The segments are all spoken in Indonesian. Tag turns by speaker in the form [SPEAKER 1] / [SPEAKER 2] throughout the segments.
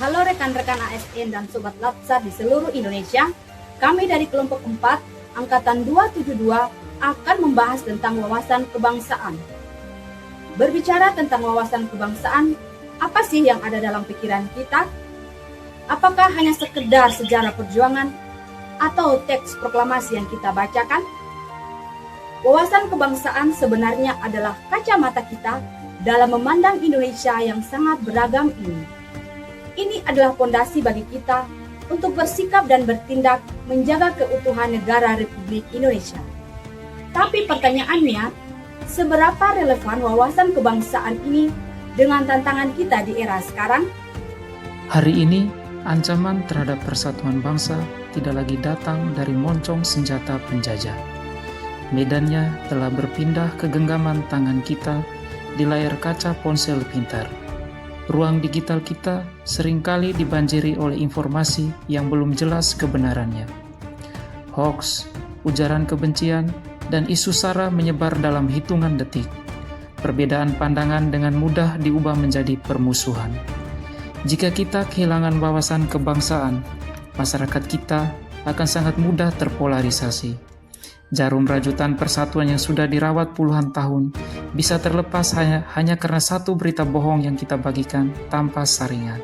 [SPEAKER 1] Halo rekan-rekan ASN dan Sobat Latsar di seluruh Indonesia, kami dari kelompok 4, Angkatan 272 akan membahas tentang wawasan kebangsaan. Berbicara tentang wawasan kebangsaan, apa sih yang ada dalam pikiran kita? Apakah hanya sekedar sejarah perjuangan atau teks proklamasi yang kita bacakan? Wawasan kebangsaan sebenarnya adalah kacamata kita dalam memandang Indonesia yang sangat beragam ini. Ini adalah fondasi bagi kita untuk bersikap dan bertindak menjaga keutuhan negara Republik Indonesia. Tapi pertanyaannya, seberapa relevan wawasan kebangsaan ini dengan tantangan kita di era sekarang?
[SPEAKER 2] Hari ini, ancaman terhadap persatuan bangsa tidak lagi datang dari moncong senjata penjajah. Medannya telah berpindah ke genggaman tangan kita di layar kaca ponsel pintar. Ruang digital kita seringkali dibanjiri oleh informasi yang belum jelas kebenarannya. Hoax, ujaran kebencian, dan isu sara menyebar dalam hitungan detik. Perbedaan pandangan dengan mudah diubah menjadi permusuhan. Jika kita kehilangan wawasan kebangsaan, masyarakat kita akan sangat mudah terpolarisasi. Jarum rajutan persatuan yang sudah dirawat puluhan tahun bisa terlepas hanya karena satu berita bohong yang kita bagikan tanpa saringan.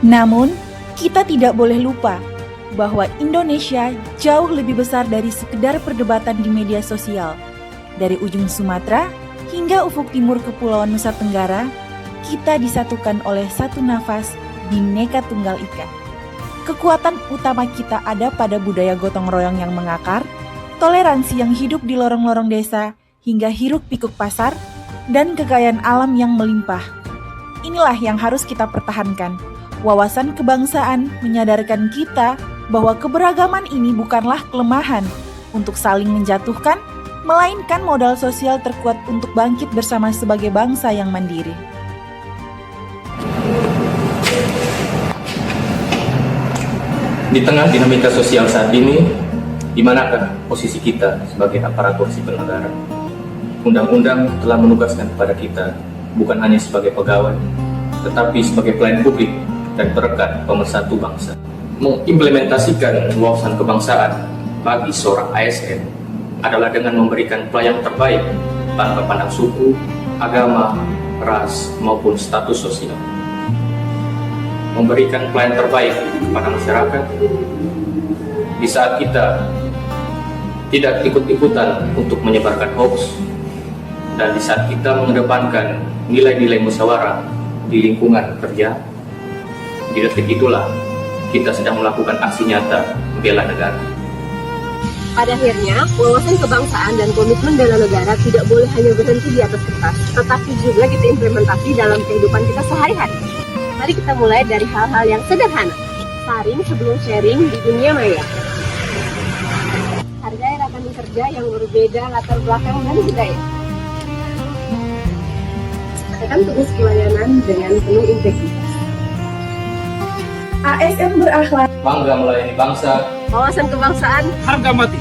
[SPEAKER 3] Namun, kita tidak boleh lupa bahwa Indonesia jauh lebih besar dari sekedar perdebatan di media sosial. Dari ujung Sumatera hingga ufuk timur Kepulauan Nusa Tenggara, kita disatukan oleh satu nafas Bhinneka Tunggal Ika. Kekuatan utama kita ada pada budaya gotong royong yang mengakar, toleransi yang hidup di lorong-lorong desa, hingga hiruk-pikuk pasar, dan kekayaan alam yang melimpah. Inilah yang harus kita pertahankan. Wawasan kebangsaan menyadarkan kita bahwa keberagaman ini bukanlah kelemahan untuk saling menjatuhkan, melainkan modal sosial terkuat untuk bangkit bersama sebagai bangsa yang mandiri.
[SPEAKER 4] Di tengah dinamika sosial saat ini, di manakah posisi kita sebagai aparatur sipil negara? Undang-undang telah menugaskan kepada kita bukan hanya sebagai pegawai, tetapi sebagai pelayan publik dan perekat pemersatu bangsa. Mengimplementasikan wawasan kebangsaan bagi seorang ASN adalah dengan memberikan pelayanan terbaik tanpa pandang suku, agama, ras, maupun status sosial. Memberikan pelayanan terbaik kepada masyarakat di saat kita tidak ikut-ikutan untuk menyebarkan hoax, dan di saat kita mengedepankan nilai-nilai musyawarah di lingkungan kerja. Di detik itulah kita sedang melakukan aksi nyata membela negara.
[SPEAKER 5] Pada akhirnya, wawasan kebangsaan dan komitmen bela negara tidak boleh hanya berhenti di atas kertas, tetapi juga kita implementasi dalam kehidupan kita sehari-hari. Mari kita mulai dari hal-hal yang sederhana. Saring sebelum sharing di dunia maya. Hargai rekan kerja yang berbeda latar belakang dan budaya. Tekan tugas pelayanan dengan penuh integritas.
[SPEAKER 3] ASN berakhlak.
[SPEAKER 4] Bangga melayani bangsa.
[SPEAKER 5] Wawasan kebangsaan.
[SPEAKER 6] Harga mati.